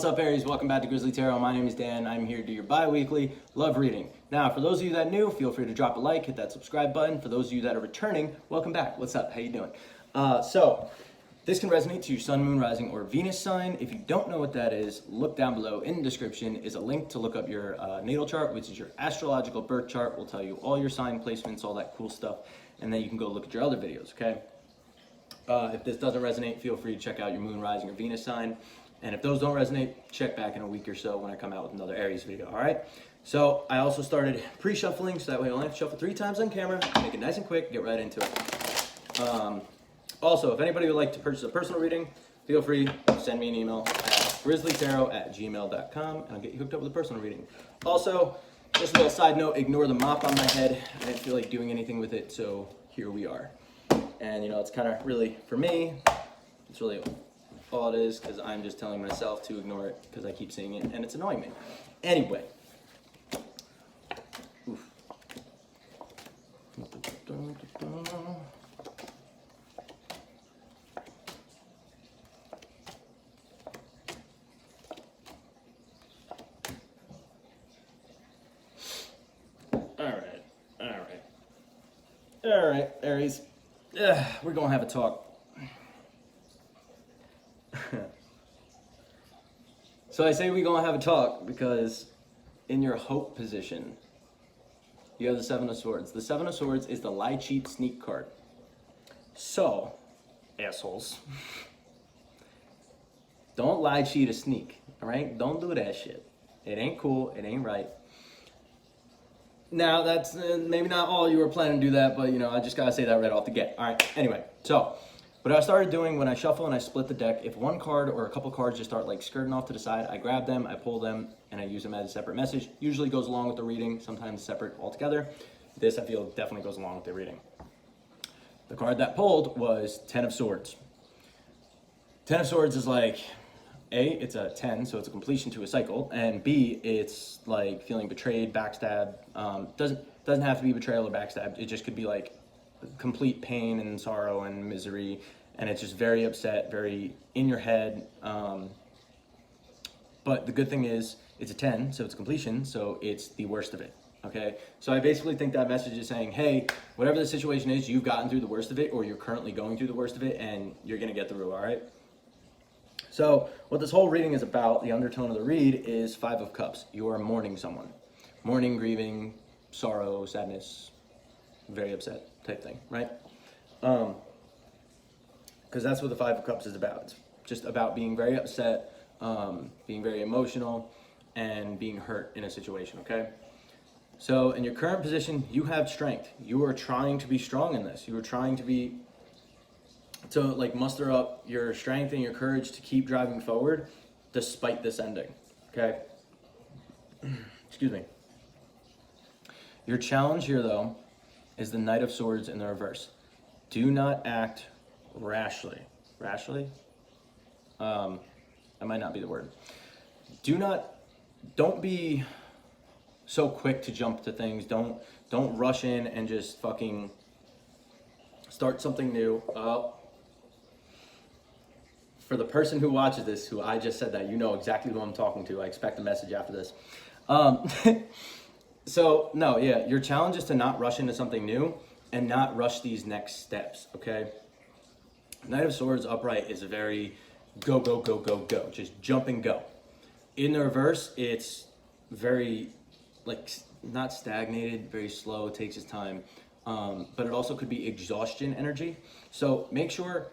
What's up, Aries? Welcome back to Grizzly Tarot. My name is Dan. I'm here to do your bi-weekly love reading. Now, for those of you that are new, feel free to drop a like, hit that subscribe button. For those of you that are returning, welcome back. What's up? How you doing? This can resonate to your sun, moon, rising, or Venus sign. If you don't know what that is, look down below in the description is a link to look up your natal chart, which is your astrological birth chart. We'll tell you all your sign placements, all that cool stuff, and then you can go look at your other videos, okay? If this doesn't resonate, feel free to check out your moon, rising, or Venus sign. And if those don't resonate, check back in a week or so when I come out with another Aries video, all right? So I also started pre-shuffling, so that way I only have to shuffle 3 times on camera, make it nice and quick, get right into it. Also, if anybody would like to purchase a personal reading, feel free to send me an email at grizzlytarot@gmail.com, and I'll get you hooked up with a personal reading. Also, just a little side note, ignore the mop on my head. I didn't feel like doing anything with it, so here we are. And, you know, it's kind of really, for me, it's really all it is, because I'm just telling myself to ignore it because I keep seeing it and it's annoying me. Anyway. Oof. All right, Aries. We're gonna have a talk. So I say we're gonna have a talk because in your hope position, you have the 7 of Swords. The 7 of Swords is the lie, cheat, sneak card. So, assholes, don't lie, cheat, or sneak, all right? Don't do that shit. It ain't cool, it ain't right. Now, that's maybe not all you were planning to do that, but, you know, I just gotta say that right off the get. All right, anyway, so what I started doing when I shuffle and I split the deck, if one card or a couple cards just start like skirting off to the side, I grab them, I pull them, and I use them as a separate message. Usually goes along with the reading, sometimes separate altogether. This, I feel, definitely goes along with the reading. The card that pulled was 10 of Swords. 10 of Swords is like, A, it's a 10, so it's a completion to a cycle, and B, it's like feeling betrayed, backstabbed. Doesn't have to be betrayal or backstab. It just could be like complete pain and sorrow and misery, and it's just very upset, very in your head. But the good thing is it's a 10, so it's completion, so it's the worst of it. Okay, so I basically think that message is saying, hey, whatever the situation is, you've gotten through the worst of it, or you're currently going through the worst of it, and you're gonna get through. All right. So what this whole reading is about, the undertone of the read, is 5 of Cups. You are mourning someone, mourning, grieving, sorrow, sadness, very upset type thing, right? Because that's what the 5 of Cups is about. It's just about being very upset, being very emotional, and being hurt in a situation, okay? So in your current position, you have strength. You are trying to be strong in this. You are trying to like muster up your strength and your courage to keep driving forward despite this ending, okay? Excuse me. Your challenge here, though, is the Knight of Swords in the reverse. Do not act rashly. Rashly? That might not be the word. Don't be so quick to jump to things. Don't rush in and just fucking start something new. For the person who watches this, who I just said that, you know exactly who I'm talking to. I expect a message after this. So, no, yeah, your challenge is to not rush into something new and not rush these next steps, okay? Knight of Swords upright is a very go, go, go, go, go. Just jump and go. In the reverse, it's very, like, not stagnated, very slow, it takes its time. But it also could be exhaustion energy. So make sure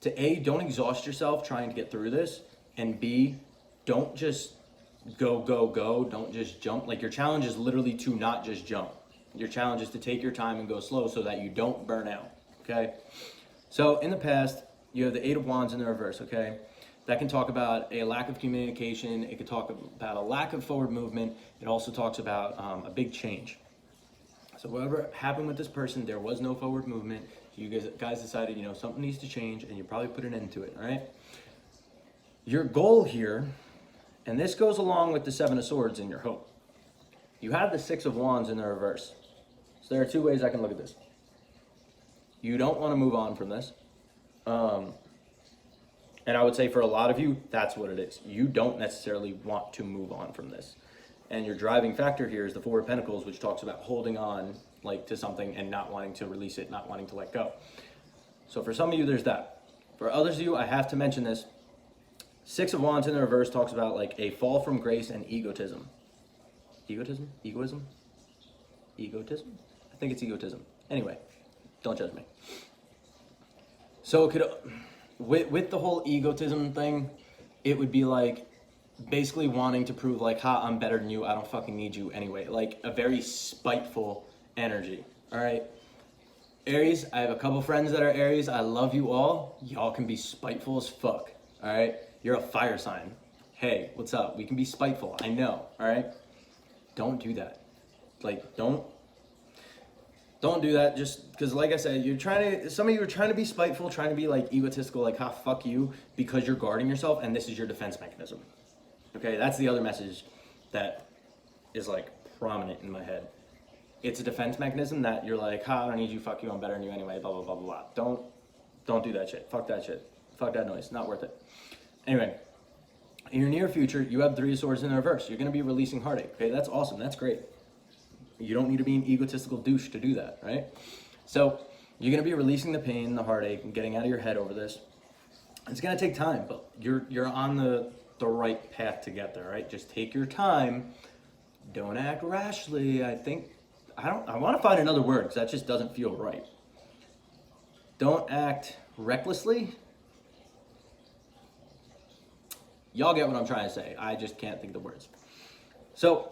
to A, don't exhaust yourself trying to get through this, and B, don't just go, go, go, don't just jump. Like, your challenge is literally to not just jump. Your challenge is to take your time and go slow so that you don't burn out, okay? So in the past, you have the 8 of Wands in the reverse, okay? That can talk about a lack of communication. It could talk about a lack of forward movement. It also talks about a big change. So whatever happened with this person, there was no forward movement. You guys decided, you know, something needs to change, and you probably put an end to it, all right? Your goal here, and this goes along with the 7 of Swords in your hope. You have the 6 of Wands in the reverse. So there are 2 ways I can look at this. You don't want to move on from this. And I would say for a lot of you, that's what it is. You don't necessarily want to move on from this. And your driving factor here is the Four of Pentacles, which talks about holding on like to something and not wanting to release it, not wanting to let go. So for some of you, there's that. For others of you, I have to mention this. Six of Wands in the reverse talks about like a fall from grace and egotism. Egotism? Egoism? Egotism? I think it's egotism. Anyway, don't judge me. So it could, with the whole egotism thing, it would be like basically wanting to prove like, ha, I'm better than you. I don't fucking need you anyway. Like a very spiteful energy. All right. Aries, I have a couple friends that are Aries. I love you all. Y'all can be spiteful as fuck. All right. You're a fire sign. Hey, what's up? We can be spiteful. I know. All right. Don't do that. Like, don't do that just because, like I said, some of you are trying to be spiteful, trying to be like egotistical, like, ha, fuck you, because you're guarding yourself, and this is your defense mechanism. Okay, that's the other message that is like prominent in my head. It's a defense mechanism that you're like, ha, I don't need you, fuck you, I'm better than you anyway, blah, blah, blah, blah, blah. Don't do that shit. Fuck that shit. Fuck that noise. Not worth it. Anyway, in your near future, you have Three of Swords in the reverse. You're going to be releasing heartache. Okay, that's awesome. That's great. You don't need to be an egotistical douche to do that, right? So you're going to be releasing the pain, the heartache, and getting out of your head over this. It's going to take time, but you're on the right path to get there, right? Just take your time. Don't act rashly. I want to find another word because that just doesn't feel right. Don't act recklessly. Y'all get what I'm trying to say. I just can't think of the words. So,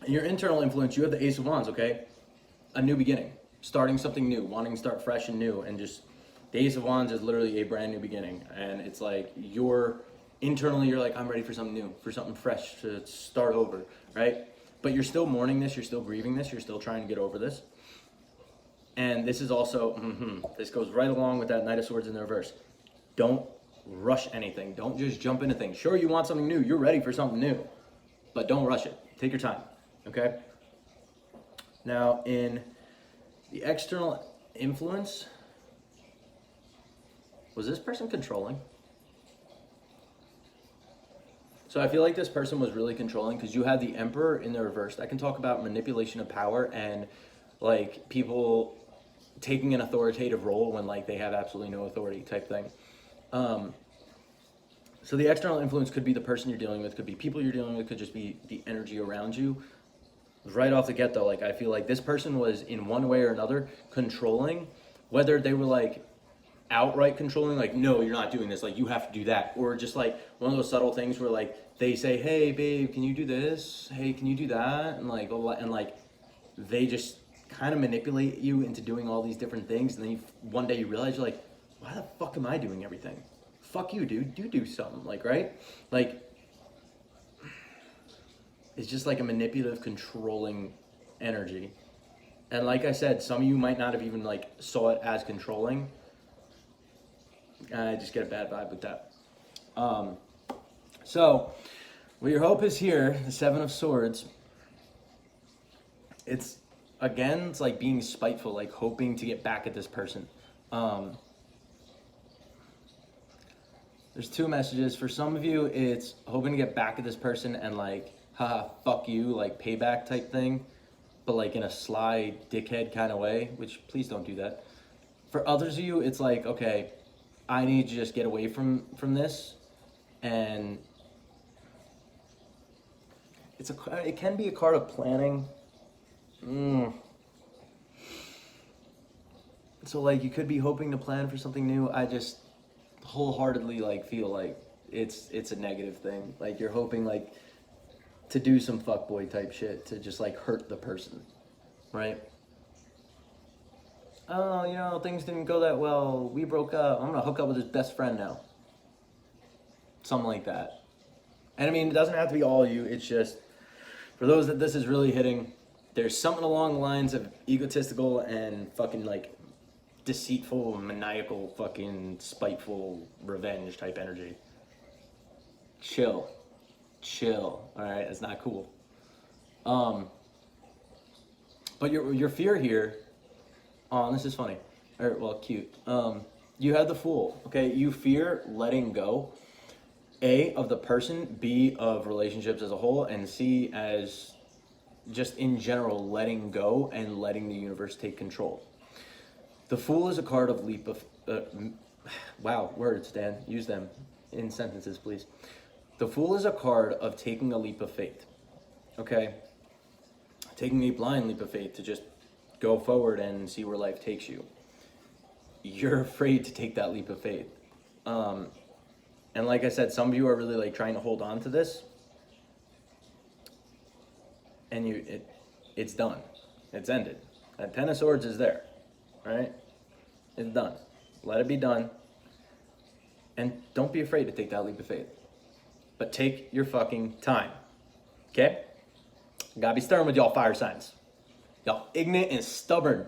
in your internal influence, you have the Ace of Wands, okay? A new beginning. Starting something new. Wanting to start fresh and new. And just, the Ace of Wands is literally a brand new beginning. And it's like, internally, you're like, I'm ready for something new. For something fresh to start over, right? But you're still mourning this. You're still grieving this. You're still trying to get over this. And this is also, this goes right along with that Knight of Swords in the reverse. Don't rush anything. Don't just jump into things. Sure, you want something new. You're ready for something new. But don't rush it. Take your time. Okay? Now, in the external influence, was this person controlling? So I feel like this person was really controlling because you had the Emperor in the reverse. That can talk about manipulation of power and like people taking an authoritative role when like they have absolutely no authority type thing. So the external influence could be the person you're dealing with, could be people you're dealing with, could just be the energy around you. Right off the get though, like I feel like this person was in one way or another controlling, whether they were like outright controlling, like, no, you're not doing this, like you have to do that, or just like one of those subtle things where like they say, hey babe, can you do this? Hey, can you do that? And like they just kind of manipulate you into doing all these different things, and then one day you realize you're like, why the fuck am I doing everything? Fuck you, dude. You do something, like, right? Like, it's just like a manipulative, controlling energy. And like I said, some of you might not have even like saw it as controlling. I just get a bad vibe with that. So, what your hope is here, the Seven of Swords, it's like being spiteful, like hoping to get back at this person. There's two messages. For some of you, it's hoping to get back at this person and like, haha, fuck you, like payback type thing, but like in a sly dickhead kind of way, which please don't do that. For others of you, it's like, okay, I need to just get away from this, and it can be a card of planning. So like you could be hoping to plan for something new. I just wholeheartedly like feel like it's a negative thing. Like you're hoping like to do some fuckboy type shit to just like hurt the person, right? Oh, things didn't go that well. We broke up. I'm gonna hook up with his best friend now. Something like that. And I mean, it doesn't have to be all you. It's just for those that this is really hitting. There's something along the lines of egotistical and fucking like deceitful, maniacal, fucking spiteful revenge type energy. Chill. All right, that's not cool. But your fear here. Oh, this is funny. Or well, cute. You have the Fool, okay? You fear letting go, A, of the person, B, of relationships as a whole, and C, as just in general, letting go and letting the universe take control. The Fool is a card of leap of, wow, words, Dan, use them in sentences, please. The Fool is a card of taking a leap of faith, okay? Taking a blind leap of faith to just go forward and see where life takes you. You're afraid to take that leap of faith. And like I said, some of you are really like trying to hold on to this, and it's done. It's ended. That Ten of Swords is there, right? It's done. Let it be done. And don't be afraid to take that leap of faith. But take your fucking time, okay? Gotta be stern with y'all fire signs. Y'all ignorant and stubborn.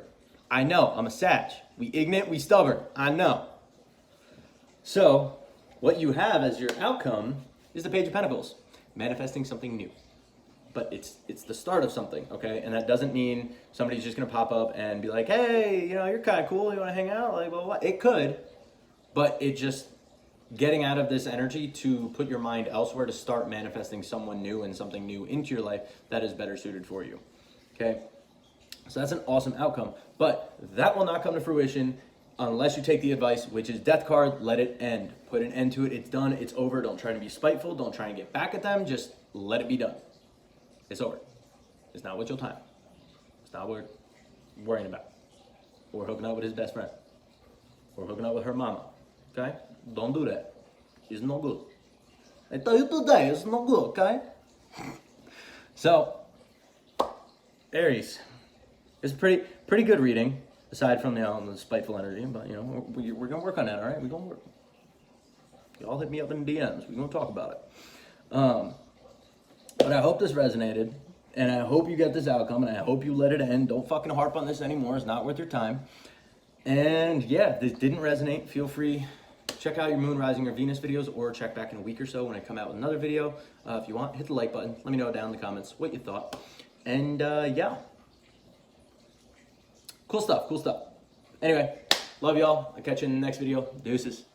I know, I'm a Sag. We ignorant, we stubborn. I know. So, what you have as your outcome is the Page of Pentacles. Manifesting something new. But it's the start of something, okay? And that doesn't mean somebody's just gonna pop up and be like, hey, you know, you're kind of cool, you wanna hang out? Like, blah, blah, blah. It could, but it just, getting out of this energy to put your mind elsewhere to start manifesting someone new and something new into your life that is better suited for you, okay? So that's an awesome outcome, but that will not come to fruition unless you take the advice, which is Death card, let it end. Put an end to it, it's done, it's over. Don't try to be spiteful, don't try and get back at them, just let it be done. It's over. It's not worth your time. It's not worth worrying about. Or hooking up with his best friend. Or hooking up with her mama, okay? Don't do that. It's no good. I tell you today, it's no good, okay? So, Aries. It's pretty good reading, aside from the spiteful energy. But you know, we're gonna work on that. All right, we're gonna work. Y'all hit me up in the DMs. We're gonna talk about it. But I hope this resonated, and I hope you get this outcome, and I hope you let it end. Don't fucking harp on this anymore. It's not worth your time. And yeah, if this didn't resonate, feel free. Check out your Moon, Rising, or Venus videos, or check back in a week or so when I come out with another video. If you want, hit the like button. Let me know down in the comments what you thought. And yeah. Cool stuff, cool stuff. Anyway, love y'all. I'll catch you in the next video. Deuces.